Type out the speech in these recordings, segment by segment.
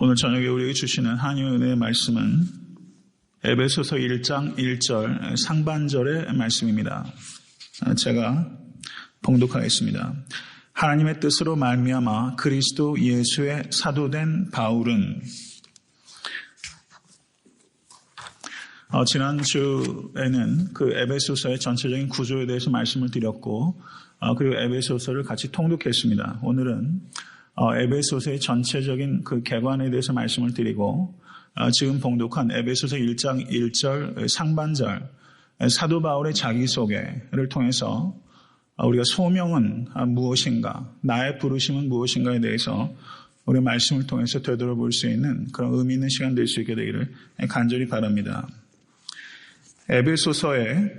오늘 저녁에 우리에게 주시는 하나님의 은혜의 말씀은 에베소서 1장 1절 상반절의 말씀입니다. 제가 봉독하겠습니다. 하나님의 뜻으로 말미암아 그리스도 예수의 사도된 바울은 지난주에는 그 에베소서의 전체적인 구조에 대해서 말씀을 드렸고 그리고 에베소서를 같이 통독했습니다. 오늘은 에베소서의 전체적인 그 개관에 대해서 말씀을 드리고 지금 봉독한 에베소서 1장 1절 상반절 사도 바울의 자기소개를 통해서 우리가 소명은 무엇인가, 나의 부르심은 무엇인가에 대해서 우리 말씀을 통해서 되돌아볼 수 있는 그런 의미 있는 시간 될 수 있게 되기를 간절히 바랍니다. 에베소서의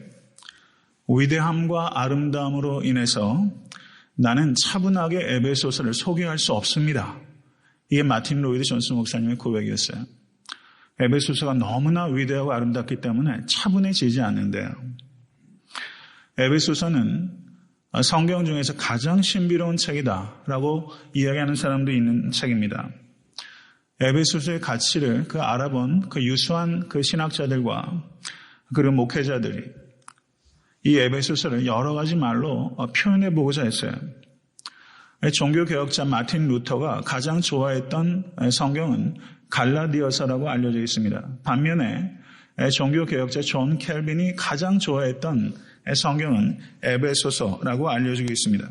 위대함과 아름다움으로 인해서 나는 차분하게 에베소서를 소개할 수 없습니다. 이게 마틴 로이드 존슨 목사님의 고백이었어요. 에베소서가 너무나 위대하고 아름답기 때문에 차분해지지 않는데요. 에베소서는 성경 중에서 가장 신비로운 책이다라고 이야기하는 사람도 있는 책입니다. 에베소서의 가치를 알아본 유수한 신학자들과 그리고 목회자들이 이 에베소서를 여러 가지 말로 표현해 보고자 했어요. 종교개혁자 마틴 루터가 가장 좋아했던 성경은 갈라디아서라고 알려져 있습니다. 반면에 종교개혁자 존 켈빈이 가장 좋아했던 성경은 에베소서라고 알려지고 있습니다.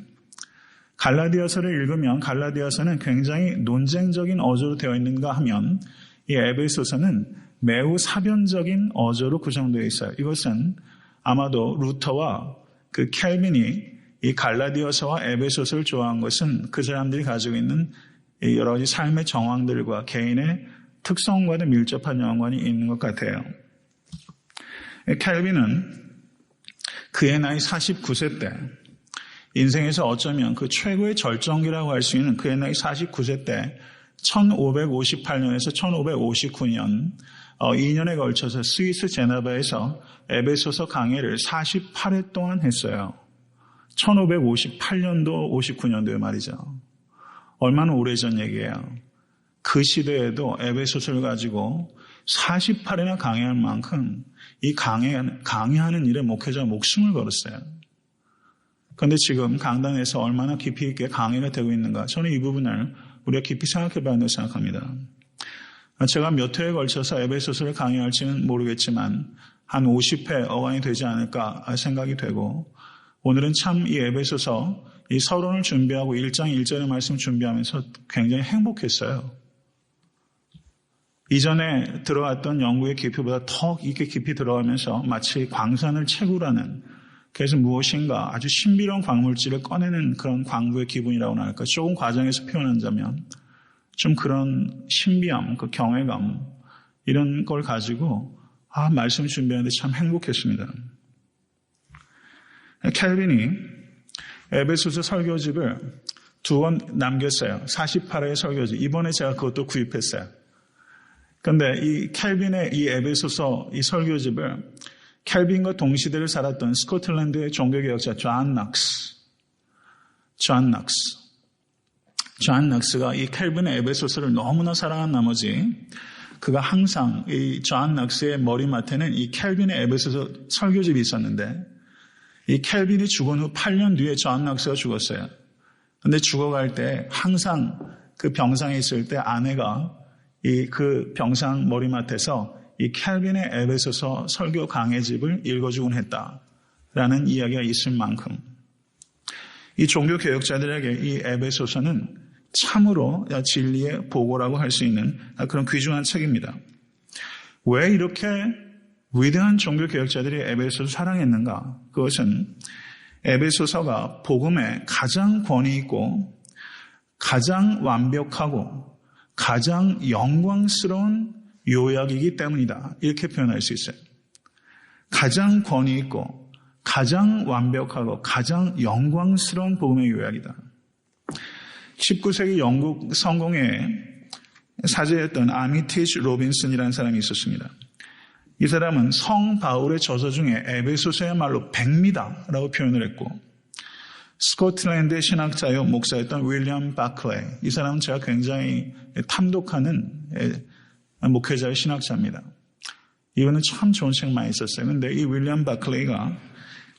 갈라디아서를 읽으면 갈라디아서는 굉장히 논쟁적인 어조로 되어 있는가 하면 이 에베소서는 매우 사변적인 어조로 구성되어 있어요. 이것은 아마도 루터와 켈빈이 이 갈라디아서와 에베소서를 좋아한 것은 그 사람들이 가지고 있는 여러 가지 삶의 정황들과 개인의 특성과도 밀접한 연관이 있는 것 같아요. 켈빈은 그의 나이 49세 때, 인생에서 어쩌면 그 최고의 절정기라고 할 수 있는 그의 나이 49세 때 1558년에서 1559년 2년에 걸쳐서 스위스 제네바에서 에베소서 강해를 48회 동안 했어요. 1558년도 59년도에 말이죠. 얼마나 오래전 얘기예요. 그 시대에도 에베소서를 가지고 48회나 강해할 만큼 이 강해하는 일에 목회자 목숨을 걸었어요. 그런데 지금 강단에서 얼마나 깊이 있게 강해가 되고 있는가, 저는 이 부분을 우리가 깊이 생각해 봐야 한다고 생각합니다. 제가 몇 회에 걸쳐서 에베소서를 강의할지는 모르겠지만 한 50회 어간이 되지 않을까 생각이 되고, 오늘은 참 이 에베소서 이 서론을 준비하고 1장 1절의 말씀 준비하면서 굉장히 행복했어요. 이전에 들어왔던 연구의 깊이보다 더 깊이 들어가면서 마치 광산을 채굴하는, 그래서 무엇인가 아주 신비로운 광물질을 꺼내는 그런 광부의 기분이라고나 할까, 조금 과정에서 표현한다면 좀 그런 신비함, 경외감, 이런 걸 가지고 말씀 준비하는데 참 행복했습니다. 켈빈이 에베소서 설교집을 2권 남겼어요. 48회의 설교집. 이번에 제가 그것도 구입했어요. 그런데 이 켈빈의 이 에베소서 이 설교집을 켈빈과 동시대를 살았던 스코틀랜드의 종교개혁자 존 넉스가 이 켈빈의 에베소서를 너무나 사랑한 나머지 그가 항상 이 존 넉스의 머리맡에는 이 켈빈의 에베소서 설교집이 있었는데, 이 켈빈이 죽은 후 8년 뒤에 존 넉스가 죽었어요. 그런데 죽어갈 때 항상 그 병상에 있을 때 아내가 그 병상 머리맡에서 이 켈빈의 에베소서 설교 강해집을 읽어주곤 했다라는 이야기가 있을 만큼 이 종교개혁자들에게 이 에베소서는 참으로 진리의 보고라고 할 수 있는 그런 귀중한 책입니다. 왜 이렇게 위대한 종교개혁자들이 에베소서를 사랑했는가? 그것은 에베소서가 복음에 가장 권위 있고 가장 완벽하고 가장 영광스러운 요약이기 때문이다, 이렇게 표현할 수 있어요. 가장 권위 있고 가장 완벽하고 가장 영광스러운 복음의 요약이다. 19세기 영국 성공의 사제였던 아미티지 로빈슨이라는 사람이 있었습니다. 이 사람은 성 바울의 저서 중에 에베소서야말로 백미다라고 표현을 했고, 스코틀랜드의 신학자요 목사였던 윌리엄 바클레이, 이 사람은 제가 굉장히 탐독하는 목회자의 신학자입니다. 이분은 참 좋은 책 많이 썼어요. 그런데 이 윌리엄 바클레이가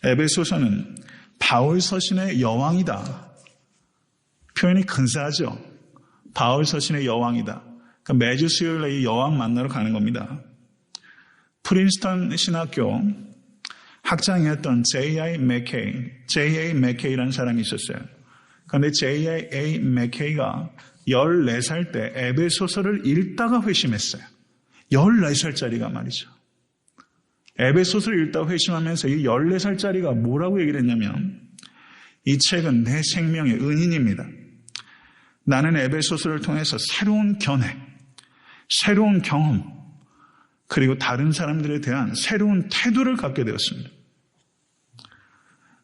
에베소서는 바울 서신의 여왕이다. 표현이 근사하죠. 바울 서신의 여왕이다. 그러니까 매주 수요일에 이 여왕 만나러 가는 겁니다. 프린스턴 신학교 학장이었던 J.A. 맥케이라는 사람이 있었어요. 그런데 J.A. 맥케이가 14살 때 에베소서를 읽다가 회심했어요. 14살짜리가 말이죠. 에베소서를 읽다가 회심하면서 이 14살짜리가 뭐라고 얘기를 했냐면 이 책은 내 생명의 은인입니다. 나는 에베소서를 통해서 새로운 견해, 새로운 경험, 그리고 다른 사람들에 대한 새로운 태도를 갖게 되었습니다.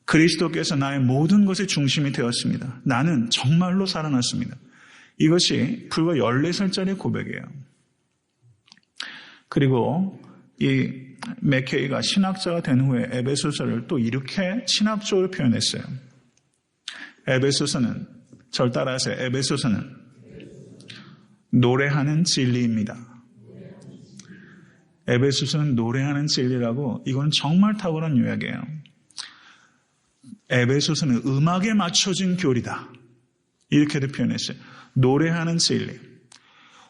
그리스도께서 나의 모든 것의 중심이 되었습니다. 나는 정말로 살아났습니다. 이것이 불과 14살짜리 고백이에요. 그리고 이 맥케이가 신학자가 된 후에 에베소서를 또 이렇게 신학적으로 표현했어요. 에베소서는, 절 따라하세요. 에베소서는 노래하는 진리입니다. 에베소서는 노래하는 진리라고, 이건 정말 탁월한 요약이에요. 에베소서는 음악에 맞춰진 교리다. 이렇게도 표현했어요. 노래하는 진리.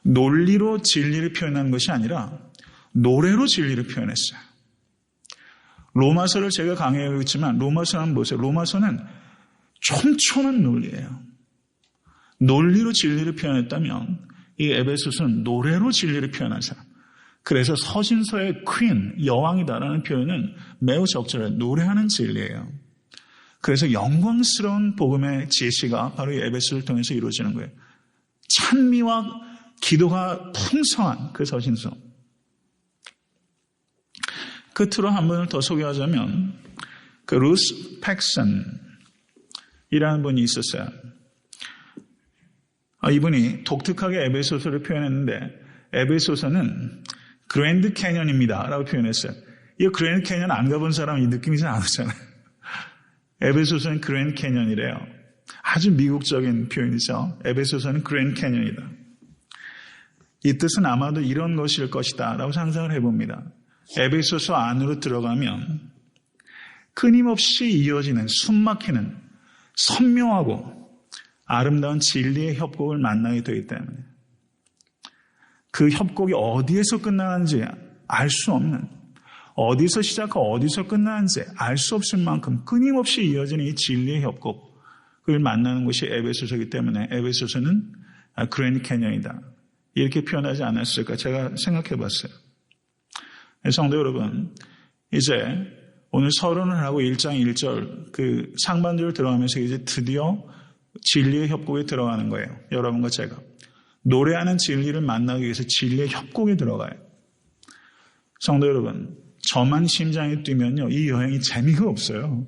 논리로 진리를 표현하는 것이 아니라 노래로 진리를 표현했어요. 로마서를 제가 강의하고 있지만 로마서 한번 보세요. 로마서는 촘촘한 논리예요. 논리로 진리를 표현했다면 이 에베소서는 노래로 진리를 표현한 사람. 그래서 서신서의 퀸, 여왕이다라는 표현은 매우 적절해요. 노래하는 진리예요. 그래서 영광스러운 복음의 제시가 바로 이 에베소를 통해서 이루어지는 거예요. 찬미와 기도가 풍성한 그 서신서. 끝으로 한 분을 더 소개하자면 그 루스 팩슨이라는 분이 있었어요. 이분이 독특하게 에베소서를 표현했는데 에베소서는 그랜드 캐년입니다 라고 표현했어요. 이 그랜드 캐년 안 가본 사람은 이 느낌이 잘 안 오잖아요. 에베소서는 그랜드 캐년이래요. 아주 미국적인 표현이죠. 에베소서는 그랜드 캐년이다. 이 뜻은 아마도 이런 것일 것이다 라고 상상을 해봅니다. 에베소서 안으로 들어가면 끊임없이 이어지는 숨막히는 선명하고 아름다운 진리의 협곡을 만나게 되기 때문에 그 협곡이 어디에서 끝나는지 알 수 없는, 어디서 시작하고 어디서 끝나는지 알 수 없을 만큼 끊임없이 이어지는 이 진리의 협곡을 만나는 것이 에베소서이기 때문에 에베소서는 그랜드 캐년이다. 이렇게 표현하지 않았을까 제가 생각해 봤어요. 성도 여러분, 이제 오늘 서론을 하고 1장 1절 그 상반절을 들어가면서 이제 드디어 진리의 협곡에 들어가는 거예요. 여러분과 제가. 노래하는 진리를 만나기 위해서 진리의 협곡에 들어가요. 성도 여러분, 저만 심장이 뛰면요, 이 여행이 재미가 없어요.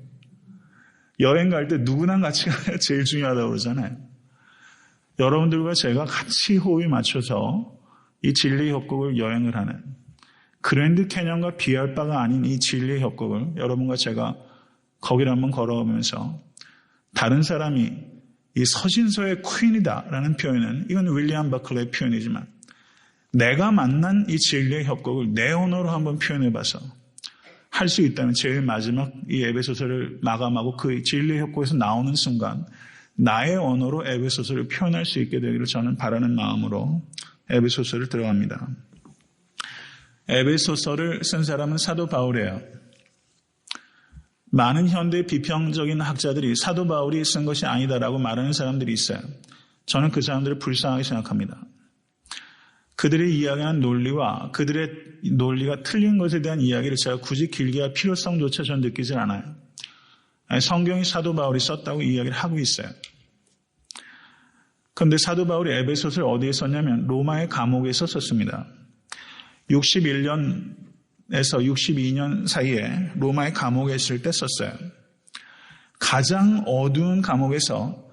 여행 갈 때 누구랑 같이 가야 제일 중요하다고 그러잖아요. 여러분들과 제가 같이 호흡이 맞춰서 이 진리의 협곡을 여행을 하는 그랜드 캐년과 비할 바가 아닌 이 진리의 협곡을 여러분과 제가 거기를 한번 걸어오면서 다른 사람이 이 서신서의 퀸이다라는 표현은 이건 윌리엄 바클레의 표현이지만 내가 만난 이 진리의 협곡을 내 언어로 한번 표현해봐서 할 수 있다면 제일 마지막 이 에베소서를 마감하고 그 진리의 협곡에서 나오는 순간 나의 언어로 에베소서를 표현할 수 있게 되기를 저는 바라는 마음으로 에베소서를 들어갑니다. 에베소서를 쓴 사람은 사도 바울이에요. 많은 현대 비평적인 학자들이 사도 바울이 쓴 것이 아니다라고 말하는 사람들이 있어요. 저는 그 사람들을 불쌍하게 생각합니다. 그들이 이야기하는 논리와 그들의 논리가 틀린 것에 대한 이야기를 제가 굳이 길게 할 필요성조차 저는 느끼질 않아요. 성경이 사도 바울이 썼다고 이야기를 하고 있어요. 그런데 사도 바울이 에베소서를 어디에 썼냐면 로마의 감옥에서 썼습니다. 61년에서 62년 사이에 로마의 감옥에 있을 때 썼어요. 가장 어두운 감옥에서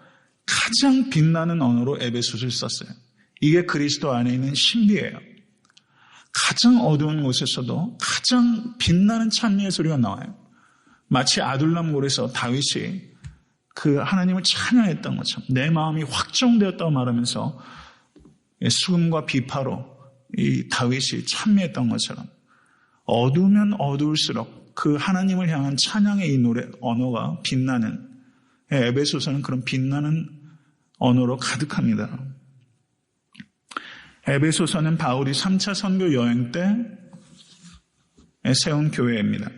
가장 빛나는 언어로 에베소서를 썼어요. 이게 그리스도 안에 있는 신비예요. 가장 어두운 곳에서도 가장 빛나는 찬미의 소리가 나와요. 마치 아둘람골에서 다윗이 그 하나님을 찬양했던 것처럼 내 마음이 확정되었다고 말하면서 수금과 비파로 이 다윗이 찬미했던 것처럼 어두우면 어두울수록 그 하나님을 향한 찬양의 이 노래 언어가 빛나는, 에베소서는 그런 빛나는 언어로 가득합니다. 에베소서는 바울이 3차 선교 여행 때 세운 교회입니다.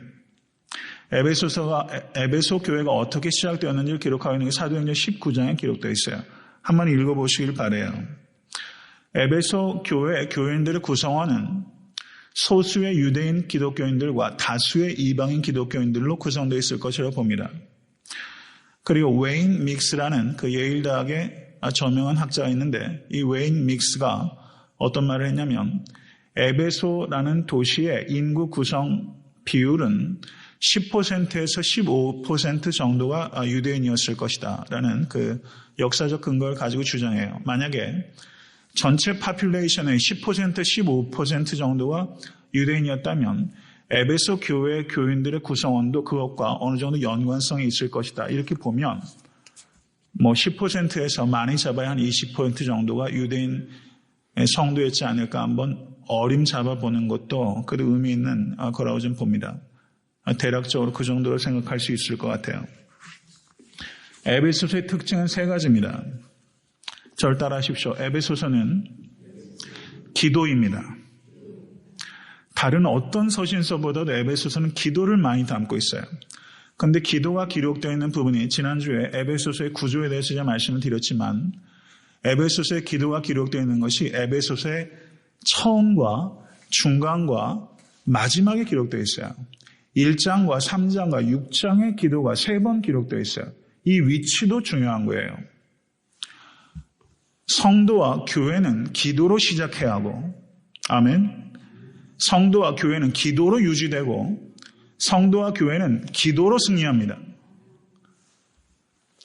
에베소 교회가 어떻게 시작되었는지를 기록하고 있는 게 사도행전 19장에 기록되어 있어요. 한번 읽어보시길 바라요. 에베소 교인들의 구성원은 소수의 유대인 기독교인들과 다수의 이방인 기독교인들로 구성되어 있을 것이라고 봅니다. 그리고 웨인 믹스라는 그 예일대학의 저명한 학자가 있는데, 이 웨인 믹스가 어떤 말을 했냐면, 에베소라는 도시의 인구 구성 비율은 10%에서 15% 정도가 유대인이었을 것이다 라는 그 역사적 근거를 가지고 주장해요. 만약에 전체 파퓰레이션의 10%, 15% 정도가 유대인이었다면 에베소 교회 교인들의 구성원도 그것과 어느 정도 연관성이 있을 것이다. 이렇게 보면 10%에서 많이 잡아야 한 20% 정도가 유대인 성도였지 않을까 한번 어림잡아보는 것도 그 의미 있는 거라고 좀 봅니다. 대략적으로 그 정도로 생각할 수 있을 것 같아요. 에베소서의 특징은 3가지입니다. 저를 따라하십시오. 에베소서는 기도입니다. 다른 어떤 서신서보다도 에베소서는 기도를 많이 담고 있어요. 그런데 기도가 기록되어 있는 부분이, 지난주에 에베소서의 구조에 대해서 제가 말씀을 드렸지만, 에베소서의 기도가 기록되어 있는 것이 에베소서의 처음과 중간과 마지막에 기록되어 있어요. 1장과 3장과 6장의 기도가 3번 기록되어 있어요. 이 위치도 중요한 거예요. 성도와 교회는 기도로 시작해야 하고, 아멘. 성도와 교회는 기도로 유지되고, 성도와 교회는 기도로 승리합니다.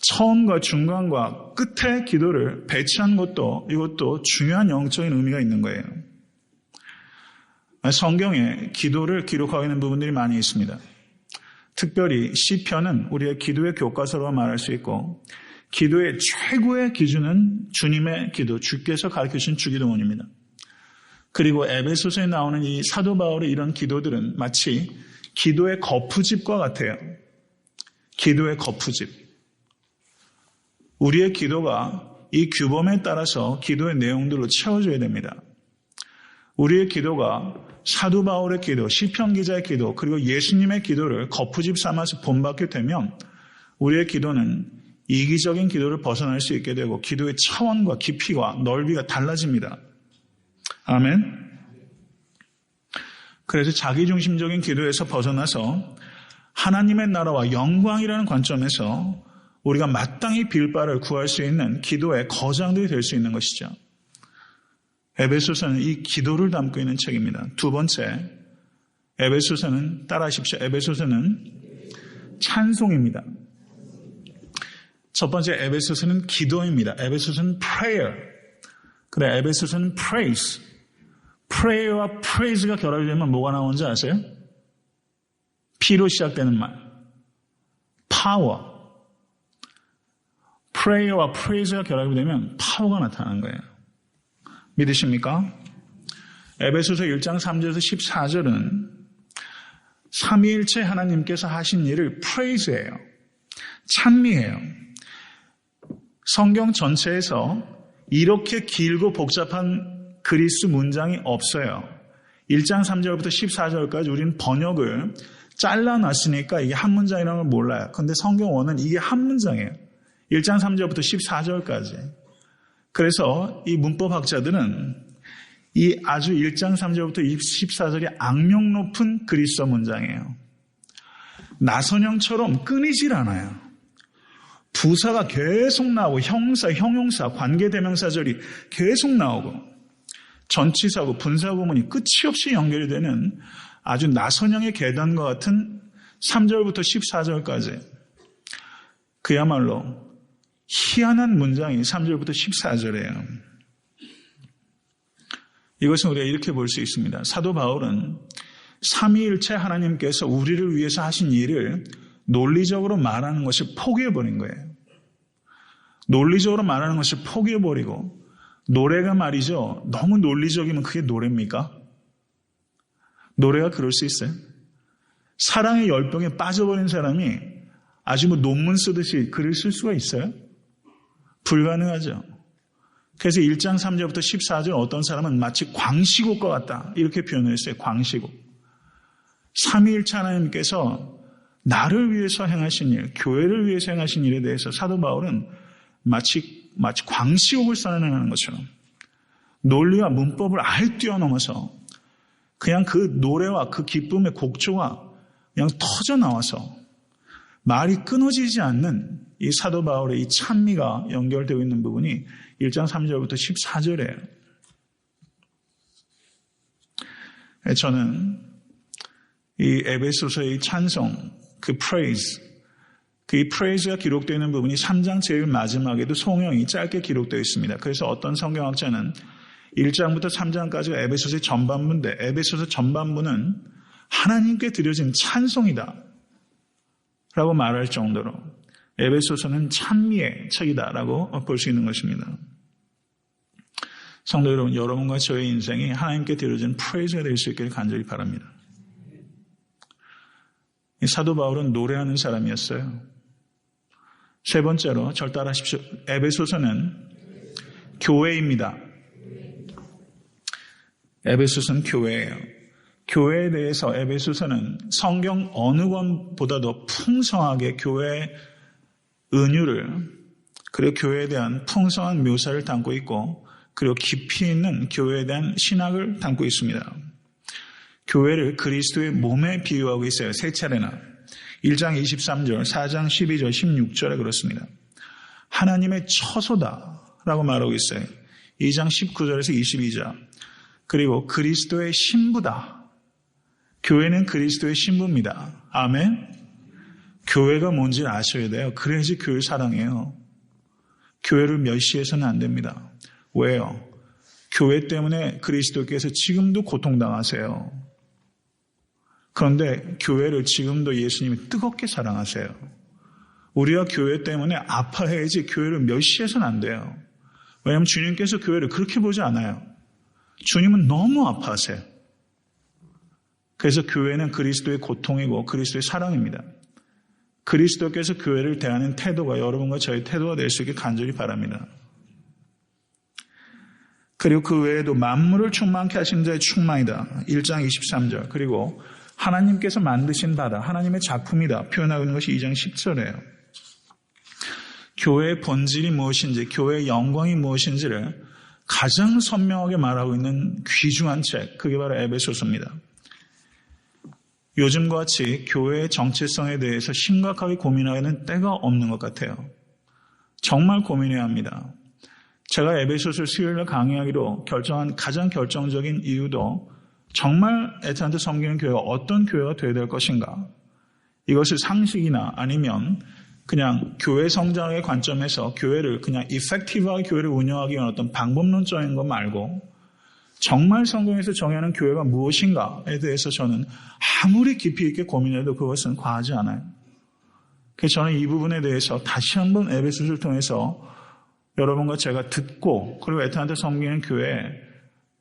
처음과 중간과 끝의 기도를 배치한 것도, 이것도 중요한 영적인 의미가 있는 거예요. 성경에 기도를 기록하고 있는 부분들이 많이 있습니다. 특별히 시편은 우리의 기도의 교과서로 말할 수 있고, 기도의 최고의 기준은 주님의 기도, 주께서 가르쳐주신 주기도문입니다. 그리고 에베소서에 나오는 이 사도 바울의 이런 기도들은 마치 기도의 거푸집과 같아요. 기도의 거푸집. 우리의 기도가 이 규범에 따라서 기도의 내용들로 채워져야 됩니다. 우리의 기도가 사도 바울의 기도, 시편 기자의 기도, 그리고 예수님의 기도를 거푸집 삼아서 본받게 되면 우리의 기도는 이기적인 기도를 벗어날 수 있게 되고 기도의 차원과 깊이와 넓이가 달라집니다. 아멘. 그래서 자기중심적인 기도에서 벗어나서 하나님의 나라와 영광이라는 관점에서 우리가 마땅히 빌 바를 구할 수 있는 기도의 거장들이 될 수 있는 것이죠. 에베소서는 이 기도를 담고 있는 책입니다. 두 번째, 에베소서는, 따라하십시오. 에베소서는 찬송입니다. 첫 번째, 에베소서는 기도입니다. 에베소서는 prayer. 그래, 에베소서는 praise. prayer와 praise가 결합이 되면 뭐가 나오는지 아세요? P로 시작되는 말. power. prayer와 praise가 결합이 되면 파워가 나타나는 거예요. 믿으십니까? 에베소서 1장 3절에서 14절은 삼위일체 하나님께서 하신 일을 praise해요. 찬미해요. 성경 전체에서 이렇게 길고 복잡한 그리스 문장이 없어요. 1장 3절부터 14절까지 우리는 번역을 잘라놨으니까 이게 한 문장이라는 걸 몰라요. 그런데 성경 원은 이게 한 문장이에요. 1장 3절부터 14절까지. 그래서 이 문법학자들은 이 아주 1장 3절부터 14절이 악명 높은 그리스어 문장이에요. 나선형처럼 끊이질 않아요. 부사가 계속 나오고 형사, 형용사, 관계대명사절이 계속 나오고 전치사고 분사구문이 끝이 없이 연결이 되는 아주 나선형의 계단과 같은 3절부터 14절까지 그야말로 희한한 문장이 3절부터 14절이에요. 이것은 우리가 이렇게 볼 수 있습니다. 사도 바울은 삼위일체 하나님께서 우리를 위해서 하신 일을 논리적으로 말하는 것을 포기해버린 거예요. 논리적으로 말하는 것을 포기해버리고 노래가 말이죠. 너무 논리적이면 그게 노래입니까? 노래가 그럴 수 있어요? 사랑의 열병에 빠져버린 사람이 아주 논문 쓰듯이 글을 쓸 수가 있어요? 불가능하죠. 그래서 1장 3절부터 14절 어떤 사람은 마치 광시곡과 같다. 이렇게 표현을 했어요. 광시곡. 삼위일체 하나님께서 나를 위해서 행하신 일, 교회를 위해서 행하신 일에 대해서 사도 바울은 마치 광시곡을 선언하는 것처럼 논리와 문법을 아예 뛰어넘어서 그냥 그 노래와 그 기쁨의 곡조가 그냥 터져 나와서 말이 끊어지지 않는 이 사도 바울의 이 찬미가 연결되어 있는 부분이 1장 3절부터 14절이에요. 저는 이 에베소서의 찬송, 그 praise, 그 praise가 기록되어 있는 부분이 3장 제일 마지막에도 송영이 짧게 기록되어 있습니다. 그래서 어떤 성경학자는 1장부터 3장까지가 에베소서의 전반부인데 에베소서 전반부는 하나님께 드려진 찬송이다 라고 말할 정도로 에베소서는 찬미의 책이다라고 볼 수 있는 것입니다. 성도 여러분, 여러분과 저의 인생이 하나님께 드려진 프레이즈가 될 수 있기를 간절히 바랍니다. 이 사도 바울은 노래하는 사람이었어요. 세 번째로 절 따라하십시오. 에베소서는 교회입니다. 에베소서는 교회예요. 교회에 대해서 에베소서는 성경 어느 권보다도 풍성하게 교회의 은유를, 그리고 교회에 대한 풍성한 묘사를 담고 있고, 그리고 깊이 있는 교회에 대한 신학을 담고 있습니다. 교회를 그리스도의 몸에 비유하고 있어요. 세 차례나. 1장 23절, 4장 12절, 16절에 그렇습니다. 하나님의 처소다라고 말하고 있어요. 2장 19절에서 22절. 그리고 그리스도의 신부다. 교회는 그리스도의 신부입니다. 아멘. 교회가 뭔지 아셔야 돼요. 그래야지 교회 사랑해요. 교회를 멸시해서는 안 됩니다. 왜요? 교회 때문에 그리스도께서 지금도 고통당하세요. 그런데 교회를 지금도 예수님이 뜨겁게 사랑하세요. 우리가 교회 때문에 아파해야지 교회를 멸시해서는 안 돼요. 왜냐하면 주님께서 교회를 그렇게 보지 않아요. 주님은 너무 아파하세요. 그래서 교회는 그리스도의 고통이고 그리스도의 사랑입니다. 그리스도께서 교회를 대하는 태도가 여러분과 저의 태도가 될 수 있게 간절히 바랍니다. 그리고 그 외에도 만물을 충만케 하신 자의 충만이다. 1장 23절. 그리고 하나님께서 만드신 바다, 하나님의 작품이다. 표현하고 있는 것이 2장 10절이에요. 교회의 본질이 무엇인지, 교회의 영광이 무엇인지를 가장 선명하게 말하고 있는 귀중한 책, 그게 바로 에베소서입니다. 요즘같이 교회의 정체성에 대해서 심각하게 고민하는 때가 없는 것 같아요. 정말 고민해야 합니다. 제가 에베소서 수요일날 강의하기로 결정한 가장 결정적인 이유도 정말 애타한테 섬기는 교회가 어떤 교회가 되어야 될 것인가, 이것을 상식이나 아니면 그냥 교회 성장의 관점에서 교회를 그냥 이펙티브하게 교회를 운영하기 위한 어떤 방법론적인 것 말고 정말 성경에서 정의하는 교회가 무엇인가에 대해서 저는 아무리 깊이 있게 고민해도 그것은 과하지 않아요. 그래서 저는 이 부분에 대해서 다시 한번 에베소서를 통해서 여러분과 제가 듣고, 그리고 애타한테 섬기는 교회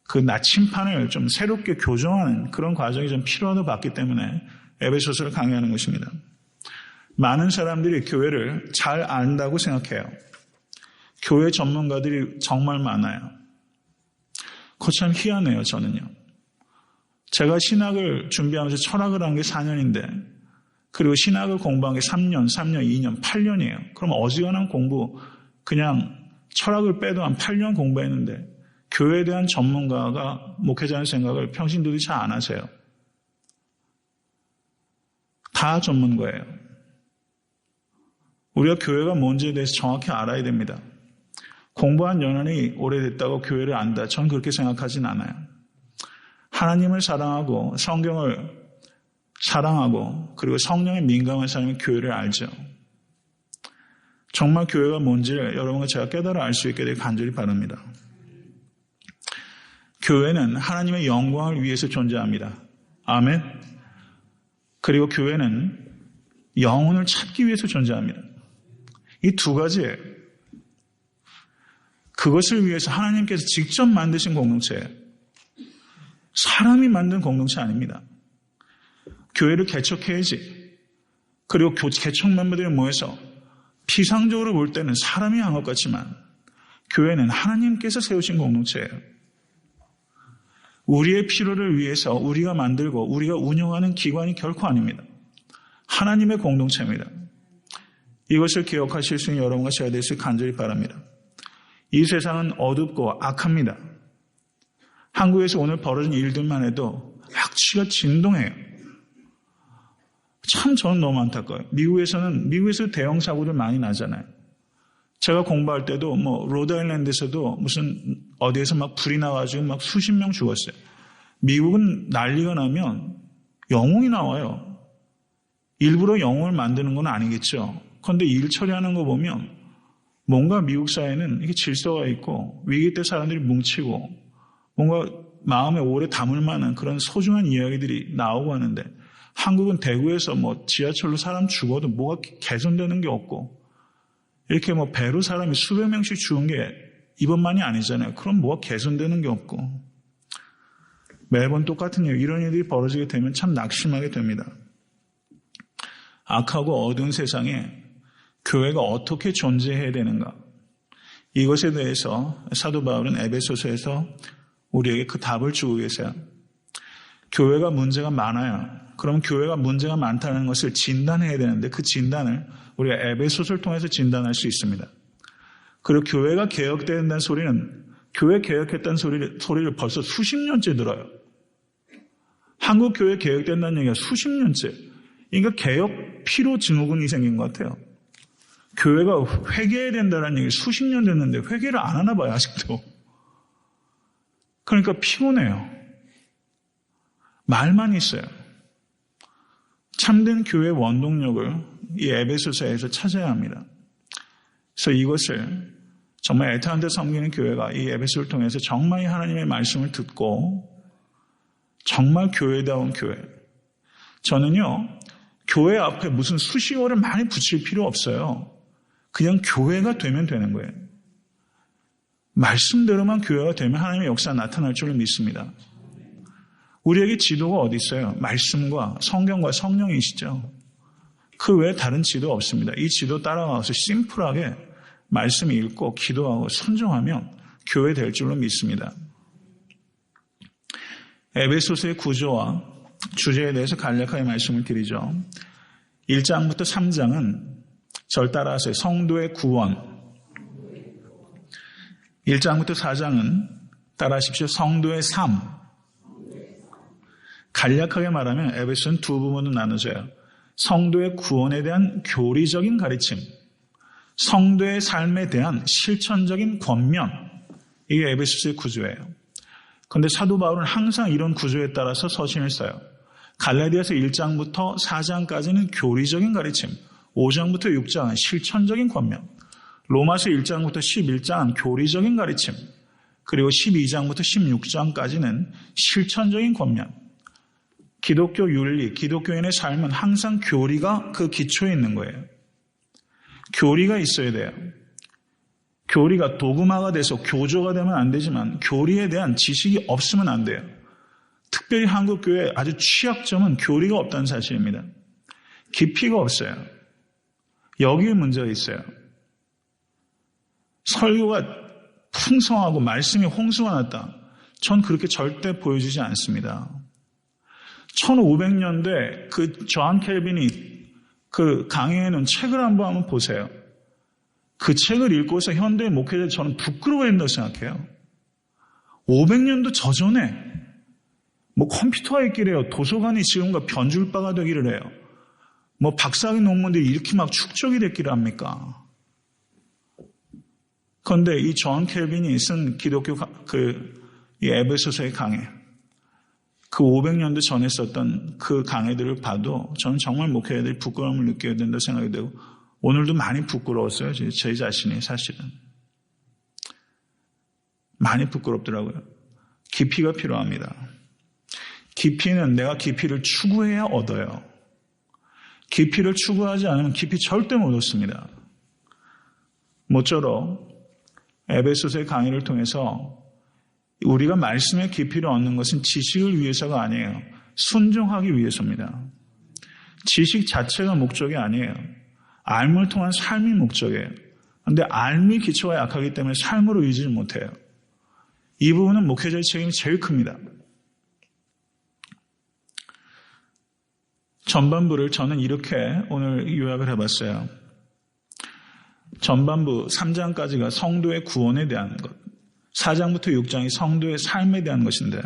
그 나침판을 좀 새롭게 교정하는 그런 과정이 좀 필요하다고 봤기 때문에 에베소서를 강의하는 것입니다. 많은 사람들이 교회를 잘 안다고 생각해요. 교회 전문가들이 정말 많아요. 그거 참 희한해요, 저는요. 제가 신학을 준비하면서 철학을 한 게 4년인데, 그리고 신학을 공부한 게 3년, 2년, 8년이에요. 그럼 어지간한 공부, 그냥 철학을 빼도 한 8년 공부했는데, 교회에 대한 전문가가 목회자의 생각을 평신도들이 잘 안 하세요. 다 전문가예요. 우리가 교회가 뭔지에 대해서 정확히 알아야 됩니다. 공부한 연한이 오래됐다고 교회를 안다. 저는 그렇게 생각하진 않아요. 하나님을 사랑하고 성경을 사랑하고 그리고 성령에 민감한 사람이 교회를 알죠. 정말 교회가 뭔지를 여러분과 제가 깨달아 알 수 있게 되길 간절히 바랍니다. 교회는 하나님의 영광을 위해서 존재합니다. 아멘. 그리고 교회는 영혼을 찾기 위해서 존재합니다. 이 두 가지예요. 그것을 위해서 하나님께서 직접 만드신 공동체예요. 사람이 만든 공동체 아닙니다. 교회를 개척해야지. 그리고 개척 멤버들이 모여서 피상적으로 볼 때는 사람이 한 것 같지만 교회는 하나님께서 세우신 공동체예요. 우리의 필요를 위해서 우리가 만들고 우리가 운영하는 기관이 결코 아닙니다. 하나님의 공동체입니다. 이것을 기억하실 수 있는 여러분과 제가 될 수 있게 간절히 바랍니다. 이 세상은 어둡고 악합니다. 한국에서 오늘 벌어진 일들만 해도 악취가 진동해요. 참 저는 너무 안타까워요. 미국에서 대형 사고들 많이 나잖아요. 제가 공부할 때도 로드아일랜드에서도 무슨 어디에서 막 불이 나가지고 막 수십 명 죽었어요. 미국은 난리가 나면 영웅이 나와요. 일부러 영웅을 만드는 건 아니겠죠. 그런데 일 처리하는 거 보면 뭔가 미국 사회는 이게 질서가 있고 위기 때 사람들이 뭉치고 뭔가 마음에 오래 담을 만한 그런 소중한 이야기들이 나오고 하는데 한국은 대구에서 지하철로 사람 죽어도 뭐가 개선되는 게 없고 이렇게 배로 사람이 수백 명씩 죽은 게 이번만이 아니잖아요. 그럼 뭐가 개선되는 게 없고 매번 똑같은 일, 이런 일들이 벌어지게 되면 참 낙심하게 됩니다. 악하고 어두운 세상에 교회가 어떻게 존재해야 되는가? 이것에 대해서 사도 바울은 에베소서에서 우리에게 그 답을 주고 계세요. 교회가 문제가 많아요. 그럼 교회가 문제가 많다는 것을 진단해야 되는데 그 진단을 우리가 에베소서를 통해서 진단할 수 있습니다. 그리고 교회가 개혁된다는 소리는 교회 개혁했다는 소리를 벌써 수십 년째 들어요. 한국 교회 개혁된다는 얘기가 수십 년째. 그러니까 개혁 피로 증후군이 생긴 것 같아요. 교회가 회개해야 된다는 얘기 수십 년 됐는데 회개를 안 하나 봐요, 아직도. 그러니까 피곤해요. 말만 있어요. 참된 교회의 원동력을 이 에베소서에서 찾아야 합니다. 그래서 이것을 정말 애타한테 섬기는 교회가 이 에베소를 통해서 정말 이 하나님의 말씀을 듣고 정말 교회다운 교회. 저는요, 교회 앞에 무슨 수식어를 많이 붙일 필요 없어요. 그냥 교회가 되면 되는 거예요. 말씀대로만 교회가 되면 하나님의 역사가 나타날 줄을 믿습니다. 우리에게 지도가 어디 있어요? 말씀과 성경과 성령이시죠. 그 외에 다른 지도 없습니다. 이 지도 따라가서 심플하게 말씀 읽고 기도하고 순종하면 교회 될 줄로 믿습니다. 에베소서의 구조와 주제에 대해서 간략하게 말씀을 드리죠. 1장부터 3장은 절 따라하세요. 성도의 구원. 1장부터 4장은 따라하십시오. 성도의 삶. 간략하게 말하면 에베소는 두 부분으로 나눠져요. 성도의 구원에 대한 교리적인 가르침, 성도의 삶에 대한 실천적인 권면, 이게 에베소서의 구조예요. 그런데 사도 바울은 항상 이런 구조에 따라서 서신을 써요. 갈라디아서 1장부터 4장까지는 교리적인 가르침, 5장부터 6장은 실천적인 권면, 로마서 1장부터 11장은 교리적인 가르침, 그리고 12장부터 16장까지는 실천적인 권면. 기독교 윤리, 기독교인의 삶은 항상 교리가 그 기초에 있는 거예요. 교리가 있어야 돼요. 교리가 도구마가 돼서 교조가 되면 안 되지만 교리에 대한 지식이 없으면 안 돼요. 특별히 한국교회의 아주 취약점은 교리가 없다는 사실입니다. 깊이가 없어요. 여기에 문제가 있어요. 설교가 풍성하고 말씀이 홍수가 났다. 전 그렇게 절대 보여주지 않습니다. 1500년대 그 존 켈빈이 그 강의해놓은 책을 한번 보세요. 그 책을 읽고서 현대의 목회자 저는 부끄러워한다고 생각해요. 500년도 저전에 컴퓨터가 있기래요. 도서관이 지금과 변줄바가 되기를 해요. 박사학위 논문들이 이렇게 막 축적이 됐기를 합니까? 그런데 이 존 켈빈이 쓴 기독교 이 에베소서의 강해, 그 500년도 전에 썼던 그 강해들을 봐도 저는 정말 목회자들이 부끄러움을 느껴야 된다고 생각이 되고 오늘도 많이 부끄러웠어요. 제 자신이 사실은. 많이 부끄럽더라고요. 깊이가 필요합니다. 깊이는 내가 깊이를 추구해야 얻어요. 깊이를 추구하지 않으면 깊이 절대 못 얻습니다. 모쪼록 에베소서의 강의를 통해서 우리가 말씀의 깊이를 얻는 것은 지식을 위해서가 아니에요. 순종하기 위해서입니다. 지식 자체가 목적이 아니에요. 알을 통한 삶이 목적이에요. 그런데 알미 기초가 약하기 때문에 삶으로 이루지 못해요. 이 부분은 목회자의 책임이 제일 큽니다. 전반부를 저는 이렇게 오늘 요약을 해봤어요. 전반부 3장까지가 성도의 구원에 대한 것, 4장부터 6장이 성도의 삶에 대한 것인데,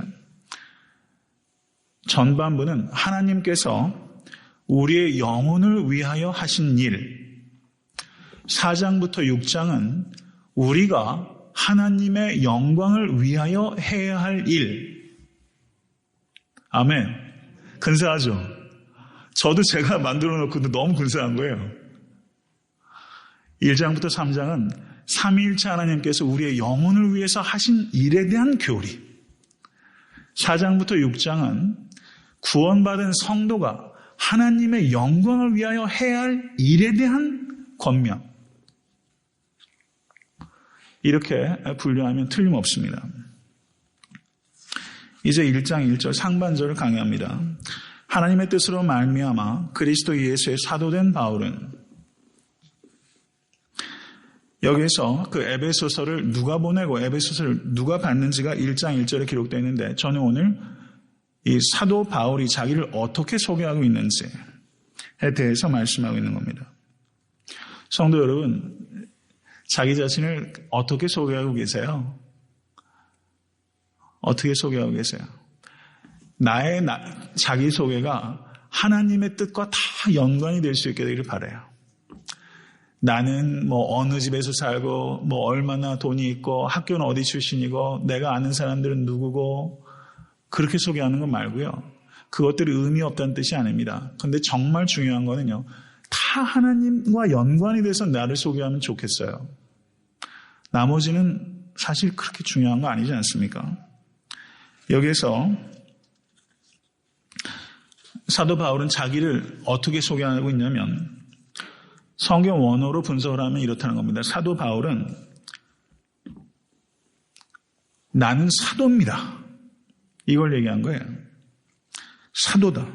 전반부는 하나님께서 우리의 영혼을 위하여 하신 일, 4장부터 6장은 우리가 하나님의 영광을 위하여 해야 할 일. 아멘. 근사하죠? 저도 제가 만들어 놓고 너무 근사한 거예요. 1장부터 3장은 삼위일체 하나님께서 우리의 영혼을 위해서 하신 일에 대한 교리. 4장부터 6장은 구원받은 성도가 하나님의 영광을 위하여 해야 할 일에 대한 권면. 이렇게 분류하면 틀림없습니다. 이제 1장 1절 상반절을 강의합니다. 하나님의 뜻으로 말미암아 그리스도 예수의 사도된 바울은, 여기에서 그 에베소서를 누가 보내고 에베소서를 누가 받는지가 1장 1절에 기록되어 있는데, 저는 오늘 이 사도 바울이 자기를 어떻게 소개하고 있는지에 대해서 말씀하고 있는 겁니다. 성도 여러분, 자기 자신을 어떻게 소개하고 계세요? 어떻게 소개하고 계세요? 나의 자기소개가 하나님의 뜻과 다 연관이 될 수 있게 되기를 바라요. 나는 어느 집에서 살고 얼마나 돈이 있고 학교는 어디 출신이고 내가 아는 사람들은 누구고 그렇게 소개하는 것 말고요. 그것들이 의미 없다는 뜻이 아닙니다. 그런데 정말 중요한 거는요. 다 하나님과 연관이 돼서 나를 소개하면 좋겠어요. 나머지는 사실 그렇게 중요한 거 아니지 않습니까? 여기에서 사도 바울은 자기를 어떻게 소개하고 있냐면 성경 원어로 분석을 하면 이렇다는 겁니다. 사도 바울은 나는 사도입니다. 이걸 얘기한 거예요. 사도다.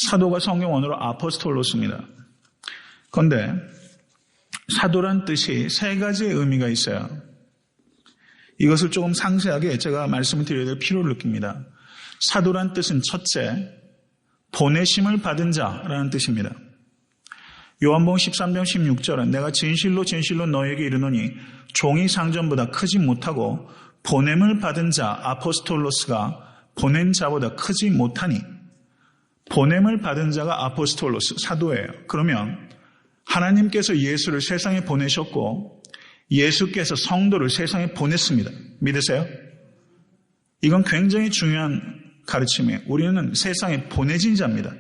사도가 성경 원어로 아포스톨로스입니다. 그런데 사도란 뜻이 세 가지의 의미가 있어요. 이것을 조금 상세하게 제가 말씀을 드려야 될 필요를 느낍니다. 사도란 뜻은 첫째, 보내심을 받은 자라는 뜻입니다. 요한복음 13장 16절은 내가 진실로 진실로 너에게 이르노니 종이 상전보다 크지 못하고 보냄을 받은 자 아포스톨로스가 보낸 자보다 크지 못하니, 보냄을 받은 자가 아포스톨로스, 사도예요. 그러면 하나님께서 예수를 세상에 보내셨고 예수께서 성도를 세상에 보냈습니다. 믿으세요? 이건 굉장히 중요한 가르침이에요. 우리는 세상에 보내진 자입니다.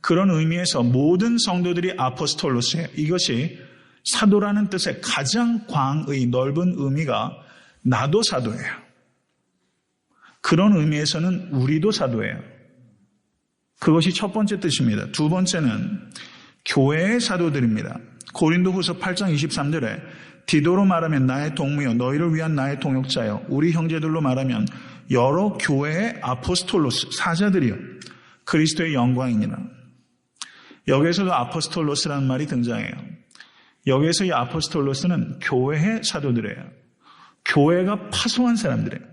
그런 의미에서 모든 성도들이 아포스톨로스예요. 이것이 사도라는 뜻의 가장 광의 넓은 의미가 나도 사도예요. 그런 의미에서는 우리도 사도예요. 그것이 첫 번째 뜻입니다. 두 번째는 교회의 사도들입니다. 고린도후서 8장 23절에 디도로 말하면 나의 동무여 너희를 위한 나의 동역자여, 우리 형제들로 말하면 여러 교회의 아포스톨로스 사자들이요 그리스도의 영광이니라. 여기에서도 아포스톨로스라는 말이 등장해요. 여기에서 이 아포스톨로스는 교회의 사도들이에요. 교회가 파송한 사람들이에요.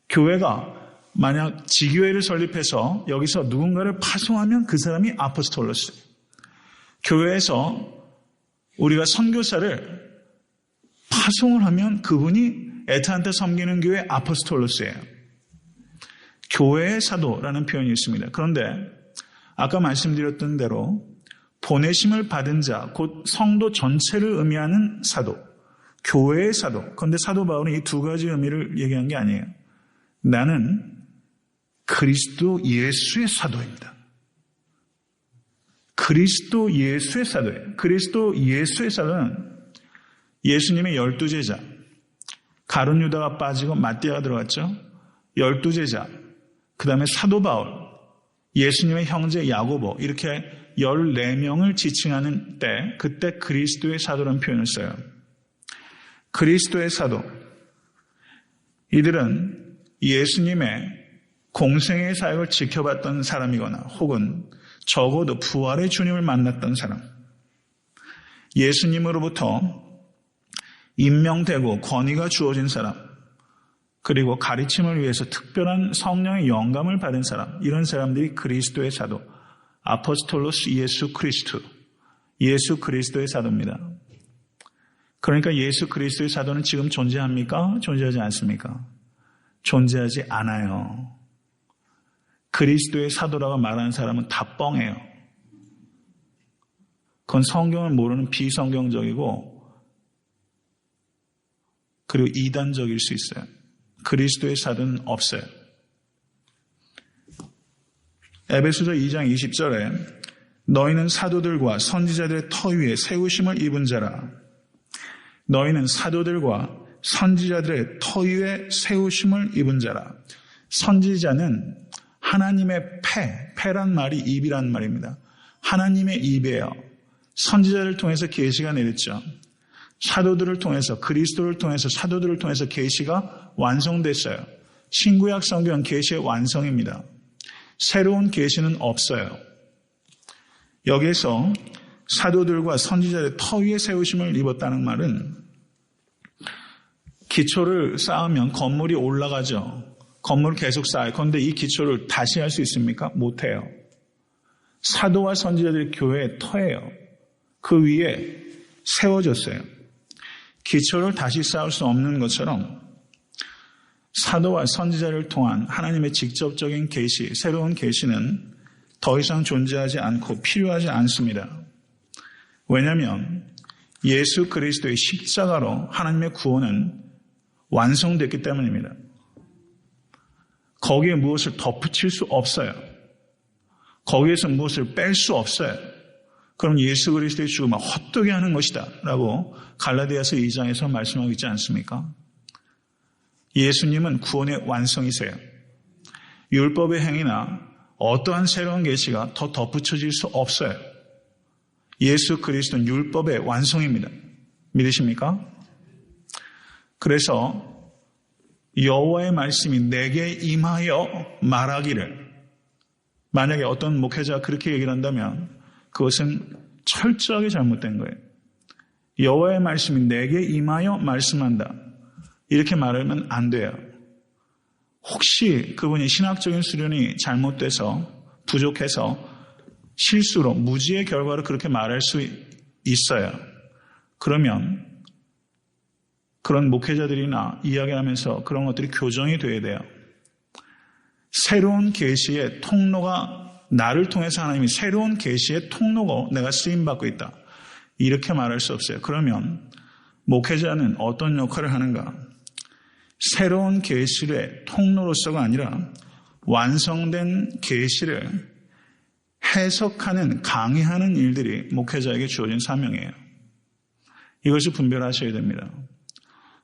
교회가 만약 지교회를 설립해서 여기서 누군가를 파송하면 그 사람이 아포스톨로스. 교회에서 우리가 선교사를 파송을 하면 그분이 애타한테 섬기는 교회 아포스톨로스예요. 교회의 사도라는 표현이 있습니다. 그런데 아까 말씀드렸던 대로 보내심을 받은 자, 곧 성도 전체를 의미하는 사도, 교회의 사도. 그런데 사도 바울은 이 두 가지 의미를 얘기한 게 아니에요. 나는 그리스도 예수의 사도입니다. 그리스도 예수의 사도예요. 그리스도 예수의 사도는 예수님의 12제자, 가룟 유다가 빠지고 마띠아가 들어갔죠. 12제자, 그 다음에 사도 바울, 예수님의 형제 야고보, 이렇게 14명을 지칭하는 때, 그때 그리스도의 사도라는 표현을 써요. 그리스도의 사도. 이들은 예수님의 공생의 사역을 지켜봤던 사람이거나 혹은 적어도 부활의 주님을 만났던 사람, 예수님으로부터 임명되고 권위가 주어진 사람, 그리고 가르침을 위해서 특별한 성령의 영감을 받은 사람, 이런 사람들이 그리스도의 사도, 아포스톨로스 예수 그리스도, 예수 그리스도의 사도입니다. 그러니까 예수 그리스도의 사도는 지금 존재합니까? 존재하지 않습니까? 존재하지 않아요. 그리스도의 사도라고 말하는 사람은 다 뻥해요. 그건 성경을 모르는 비성경적이고 그리고 이단적일 수 있어요. 그리스도의 사도는 없어요. 에베소서 2장 20절에 너희는 사도들과 선지자들의 터 위에 세우심을 입은 자라. 너희는 사도들과 선지자들의 터 위에 세우심을 입은 자라. 선지자는 하나님의 패란 말이 입이란 말입니다. 하나님의 입이에요. 선지자를 통해서 계시가 내렸죠. 사도들을 통해서, 그리스도를 통해서, 사도들을 통해서 계시가 완성됐어요. 신구약 성경 계시의 완성입니다. 새로운 계시는 없어요. 여기에서 사도들과 선지자의 터 위에 세우심을 입었다는 말은 기초를 쌓으면 건물이 올라가죠. 건물을 계속 쌓아요. 그런데 이 기초를 다시 할 수 있습니까? 못해요. 사도와 선지자들의 교회의 터예요. 그 위에 세워졌어요. 기초를 다시 쌓을 수 없는 것처럼 사도와 선지자를 통한 하나님의 직접적인 계시, 새로운 계시는 더 이상 존재하지 않고 필요하지 않습니다. 왜냐하면 예수 그리스도의 십자가로 하나님의 구원은 완성됐기 때문입니다. 거기에 무엇을 덧붙일 수 없어요. 거기에서 무엇을 뺄 수 없어요. 그럼 예수 그리스도의 죽음을 헛되게 하는 것이다 라고 갈라디아서 2장에서 말씀하고 있지 않습니까? 예수님은 구원의 완성이세요. 율법의 행위나 어떠한 새로운 계시가 더 덧붙여질 수 없어요. 예수 그리스도는 율법의 완성입니다. 믿으십니까? 그래서 여호와의 말씀이 내게 임하여 말하기를, 만약에 어떤 목회자가 그렇게 얘기를 한다면 그것은 철저하게 잘못된 거예요. 여호와의 말씀이 내게 임하여 말씀한다, 이렇게 말하면 안 돼요. 혹시 그분이 신학적인 수련이 잘못돼서 부족해서 실수로 무지의 결과로 그렇게 말할 수 있어요. 그러면 그런 목회자들이나 이야기하면서 그런 것들이 교정이 돼야 돼요. 새로운 계시의 통로가, 나를 통해서 하나님이 새로운 계시의 통로고 내가 쓰임받고 있다, 이렇게 말할 수 없어요. 그러면 목회자는 어떤 역할을 하는가? 새로운 계시의 통로로서가 아니라 완성된 계시를 해석하는, 강의하는 일들이 목회자에게 주어진 사명이에요. 이것을 분별하셔야 됩니다.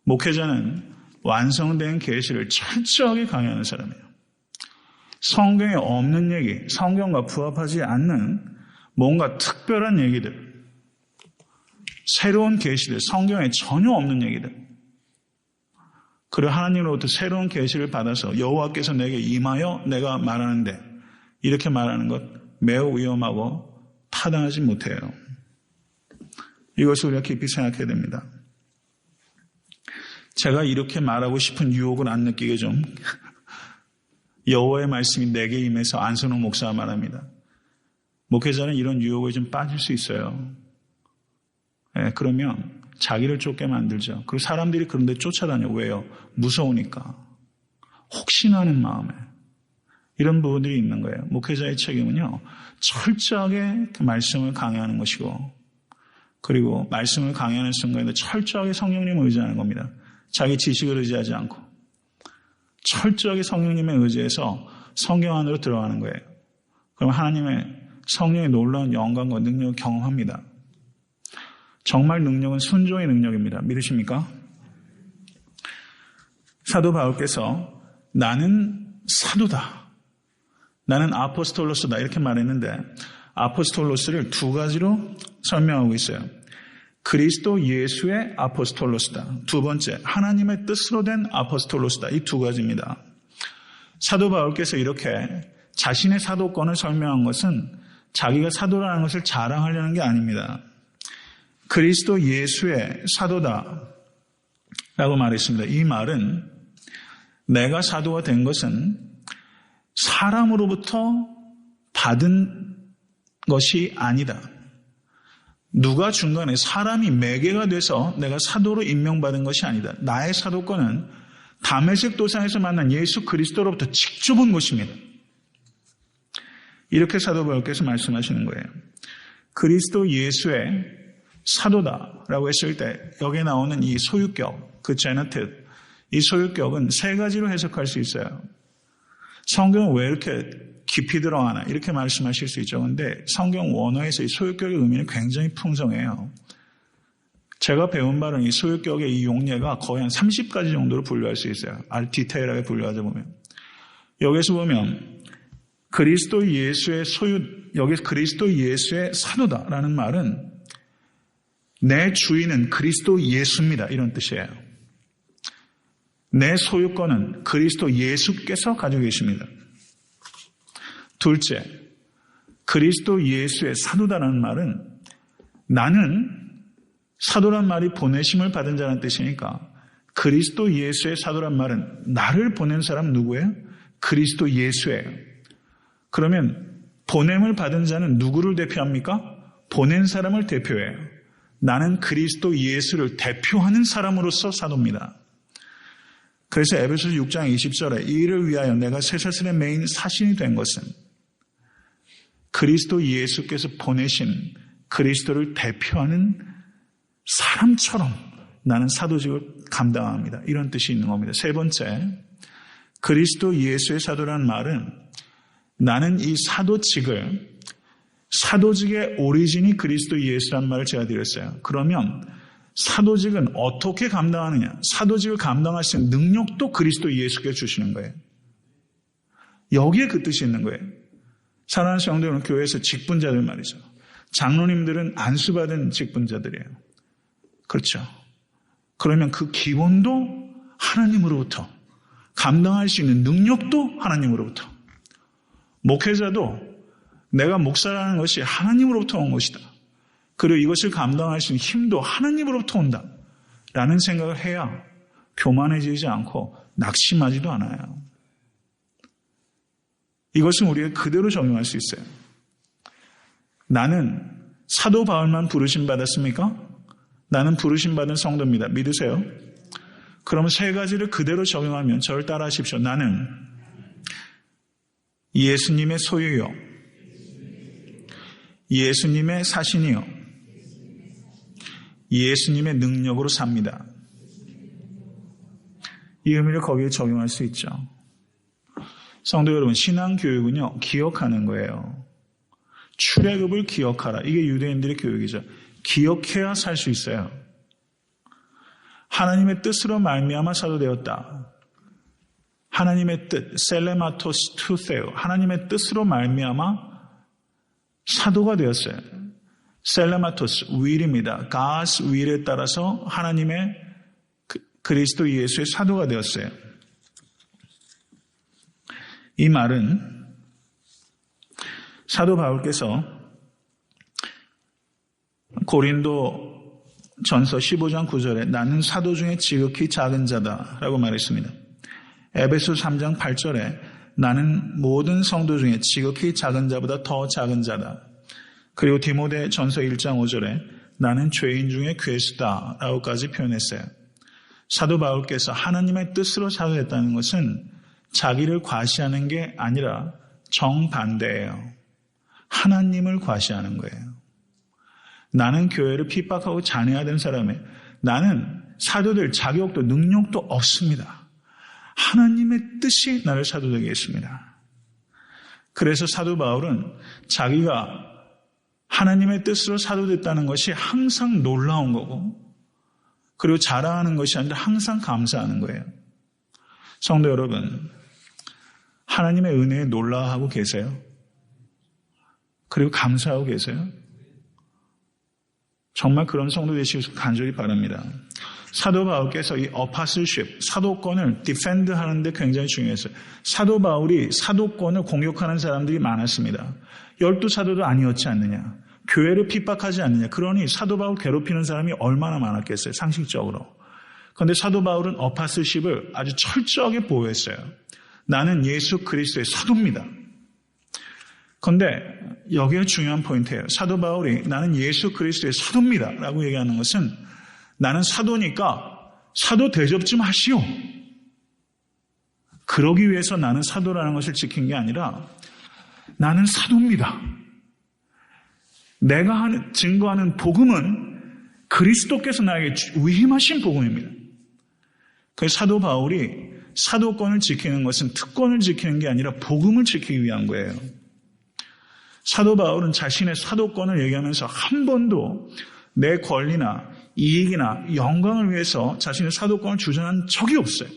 목회자는 완성된 계시를 철저하게 강의하는 사람이에요. 성경에 없는 얘기, 성경과 부합하지 않는 뭔가 특별한 얘기들, 새로운 계시들, 성경에 전혀 없는 얘기들, 그리고 하나님으로부터 새로운 계시를 받아서 여호와께서 내게 임하여 내가 말하는데, 이렇게 말하는 것 매우 위험하고 타당하지 못해요. 이것을 우리가 깊이 생각해야 됩니다. 제가 이렇게 말하고 싶은 유혹을 안 느끼게 좀 여호와의 말씀이 내게 임해서 안선홍 목사가 말합니다. 목회자는 이런 유혹에 좀 빠질 수 있어요. 그러면 자기를 쫓게 만들죠. 그리고 사람들이 그런 데 쫓아다녀. 왜요? 무서우니까. 혹시나 하는 마음에. 이런 부분들이 있는 거예요. 목회자의 책임은요, 철저하게 그 말씀을 강의하는 것이고, 그리고 말씀을 강의하는 순간에도 철저하게 성령님을 의지하는 겁니다. 자기 지식을 의지하지 않고 철저하게 성령님에 의지해서 성경 안으로 들어가는 거예요. 그럼 하나님의 성령의 놀라운 영광과 능력을 경험합니다. 정말 능력은 순종의 능력입니다. 믿으십니까? 사도 바울께서 나는 사도다, 나는 아포스톨로스다, 이렇게 말했는데 아포스톨로스를 두 가지로 설명하고 있어요. 그리스도 예수의 아포스톨로스다. 두 번째, 하나님의 뜻으로 된 아포스톨로스다. 이 두 가지입니다. 사도 바울께서 이렇게 자신의 사도권을 설명한 것은 자기가 사도라는 것을 자랑하려는 게 아닙니다. 그리스도 예수의 사도다 라고 말했습니다. 이 말은 내가 사도가 된 것은 사람으로부터 받은 것이 아니다. 누가 중간에 사람이 매개가 돼서 내가 사도로 임명받은 것이 아니다. 나의 사도권은 다메섹 도상에서 만난 예수 그리스도로부터 직접 온 것입니다. 이렇게 사도 바울께서 말씀하시는 거예요. 그리스도 예수의 사도다라고 했을 때 여기에 나오는 이 소유격, 그 제너텟, 이 소유격은 세 가지로 해석할 수 있어요. 성경은 왜 이렇게 깊이 들어가나 이렇게 말씀하실 수 있죠. 그런데 성경 원어에서 이 소유격의 의미는 굉장히 풍성해요. 제가 배운 바로는 이 소유격의 이 용례가 거의 한 30가지 정도로 분류할 수 있어요. 디테일하게 분류하자 보면. 여기서 보면 그리스도 예수의 여기 그리스도 예수의 사도다라는 말은 내 주인은 그리스도 예수입니다. 이런 뜻이에요. 내 소유권은 그리스도 예수께서 가지고 계십니다. 둘째, 그리스도 예수의 사도다라는 말은 나는 사도란 말이 보내심을 받은 자라는 뜻이니까 그리스도 예수의 사도란 말은 나를 보낸 사람 누구예요? 그리스도 예수예요. 그러면 보냄을 받은 자는 누구를 대표합니까? 보낸 사람을 대표해요. 나는 그리스도 예수를 대표하는 사람으로서 사도입니다. 그래서 에베소서 6장 20절에 이를 위하여 내가 쇠사슬에 매인 사신이 된 것은 그리스도 예수께서 보내신 그리스도를 대표하는 사람처럼 나는 사도직을 감당합니다. 이런 뜻이 있는 겁니다. 세 번째, 그리스도 예수의 사도라는 말은 나는 이 사도직의 오리진이 그리스도 예수란 말을 제가 드렸어요. 그러면 사도직은 어떻게 감당하느냐? 사도직을 감당할 수 있는 능력도 그리스도 예수께 주시는 거예요. 여기에 그 뜻이 있는 거예요. 사랑하는 성도 여러분, 교회에서 직분자들 말이죠. 장로님들은 안수받은 직분자들이에요. 그렇죠. 그러면 그 기본도 하나님으로부터, 감당할 수 있는 능력도 하나님으로부터, 목회자도 내가 목사라는 것이 하나님으로부터 온 것이다. 그리고 이것을 감당할 수 있는 힘도 하나님으로부터 온다. 라는 생각을 해야 교만해지지 않고 낙심하지도 않아요. 이것은 우리가 그대로 적용할 수 있어요. 나는 사도 바울만 부르심 받았습니까? 나는 부르심 받은 성도입니다. 믿으세요? 그럼 세 가지를 그대로 적용하면 저를 따라 하십시오. 나는 예수님의 소유요, 예수님의 사신이요, 예수님의 능력으로 삽니다. 이 의미를 거기에 적용할 수 있죠. 성도 여러분, 신앙교육은요, 기억하는 거예요. 출애굽을 기억하라. 이게 유대인들의 교육이죠. 기억해야 살 수 있어요. 하나님의 뜻으로 말미암아 사도되었다. 하나님의 뜻, 셀레마토스 투세오, 하나님의 뜻으로 말미암아 사도가 되었어요. 셀레마토스, will입니다. God's will에 따라서 하나님의 그리스도 예수의 사도가 되었어요. 이 말은 사도 바울께서 고린도 전서 15장 9절에 나는 사도 중에 지극히 작은 자다라고 말했습니다. 에베소 3장 8절에 나는 모든 성도 중에 지극히 작은 자보다 더 작은 자다. 그리고 디모데 전서 1장 5절에 나는 죄인 중에 괴수다라고까지 표현했어요. 사도 바울께서 하나님의 뜻으로 사도됐다는 것은 자기를 과시하는 게 아니라 정반대예요. 하나님을 과시하는 거예요. 나는 교회를 핍박하고 잔해하던 사람에 나는 사도될 자격도 능력도 없습니다. 하나님의 뜻이 나를 사도되게 했습니다. 그래서 사도 바울은 자기가 하나님의 뜻으로 사도됐다는 것이 항상 놀라운 거고, 그리고 자랑하는 것이 아니라 항상 감사하는 거예요. 성도 여러분, 하나님의 은혜에 놀라워하고 계세요? 그리고 감사하고 계세요? 정말 그런 성도 되시길 간절히 바랍니다. 사도 바울께서 이 어파슬십, 사도권을 디펜드 하는데 굉장히 중요했어요. 사도 바울이 사도권을 공격하는 사람들이 많았습니다. 12사도도 아니었지 않느냐. 교회를 핍박하지 않느냐. 그러니 사도 바울 괴롭히는 사람이 얼마나 많았겠어요. 상식적으로. 그런데 사도 바울은 어파슬십을 아주 철저하게 보호했어요. 나는 예수 그리스도의 사도입니다. 그런데 여기에 중요한 포인트예요. 사도 바울이 나는 예수 그리스도의 사도입니다 라고 얘기하는 것은 나는 사도니까 사도 대접 좀 하시오. 그러기 위해서 나는 사도라는 것을 지킨 게 아니라 나는 사도입니다. 내가 증거하는 복음은 그리스도께서 나에게 위임하신 복음입니다. 그래서 사도 바울이 사도권을 지키는 것은 특권을 지키는 게 아니라 복음을 지키기 위한 거예요. 사도 바울은 자신의 사도권을 얘기하면서 한 번도 내 권리나 이익이나 영광을 위해서 자신의 사도권을 주장한 적이 없어요.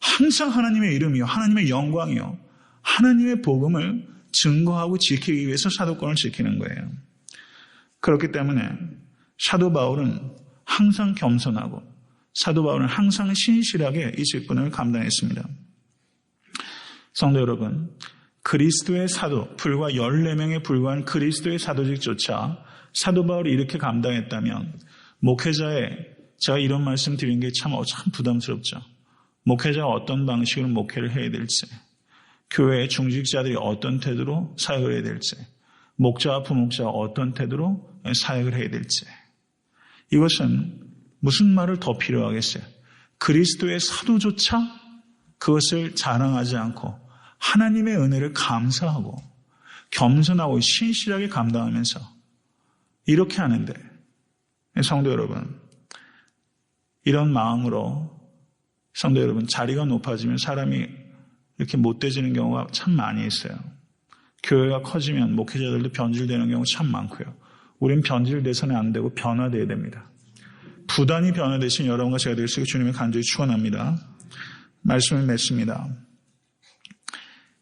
항상 하나님의 이름이요, 하나님의 영광이요, 하나님의 복음을 증거하고 지키기 위해서 사도권을 지키는 거예요. 그렇기 때문에 사도 바울은 항상 겸손하고 사도 바울은 항상 신실하게 이 직분을 감당했습니다. 성도 여러분, 그리스도의 사도, 불과 14명에 불과한 그리스도의 사도직조차 사도 바울이 이렇게 감당했다면 목회자의, 제가 이런 말씀 드린 게 참 부담스럽죠. 목회자가 어떤 방식으로 목회를 해야 될지, 교회의 중직자들이 어떤 태도로 사역을 해야 될지, 목자와 부목자가 어떤 태도로 사역을 해야 될지, 이것은 무슨 말을 더 필요하겠어요? 그리스도의 사도조차 그것을 자랑하지 않고 하나님의 은혜를 감사하고 겸손하고 신실하게 감당하면서 이렇게 하는데, 성도 여러분, 이런 마음으로 성도 여러분, 자리가 높아지면 사람이 이렇게 못돼지는 경우가 참 많이 있어요. 교회가 커지면 목회자들도 변질되는 경우 참 많고요. 우린 변질돼서는 안 되고 변화돼야 됩니다. 부단히 변화되신 여러분과 제가 될 수 있게 주님의 간절히 축원합니다. 말씀을 맺습니다.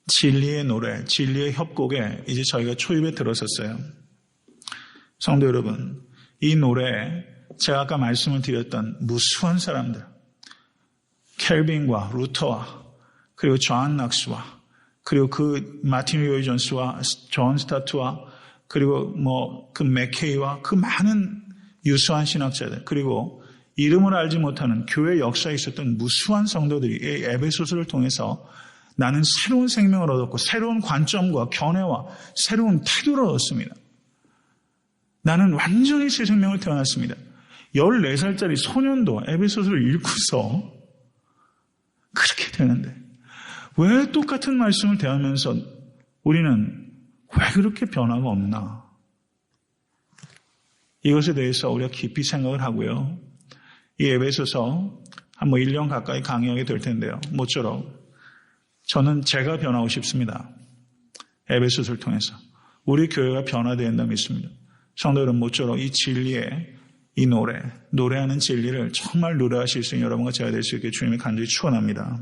진리의 노래, 진리의 협곡에 이제 저희가 초입에 들어섰어요. 성도 여러분, 이 노래에 제가 아까 말씀을 드렸던 무수한 사람들, 켈빈과 루터와 그리고 존 낙스와 그리고 그 마틴 로이 존스와 존 스타트와 그리고 그 맥케이와 그 많은 유수한 신학자들, 그리고 이름을 알지 못하는 교회 역사에 있었던 무수한 성도들이 이 에베소서를 통해서 나는 새로운 생명을 얻었고 새로운 관점과 견해와 새로운 태도를 얻었습니다. 나는 완전히 새 생명을 태어났습니다. 14살짜리 소년도 에베소서를 읽고서 그렇게 되는데 왜 똑같은 말씀을 대하면서 우리는 왜 그렇게 변화가 없나? 이것에 대해서 우리가 깊이 생각을 하고요. 이 에베소서 한 1년 가까이 강의하게 될 텐데요. 모쪼록 저는 제가 변하고 싶습니다. 에베소서를 통해서 우리 교회가 변화되어야 한다 믿습니다. 성도 여러분, 모쪼록 이 진리의 이 노래하는 진리를 정말 노래하실 수 있는 여러분과 제가 될 수 있게 주님의 간절히 축원합니다.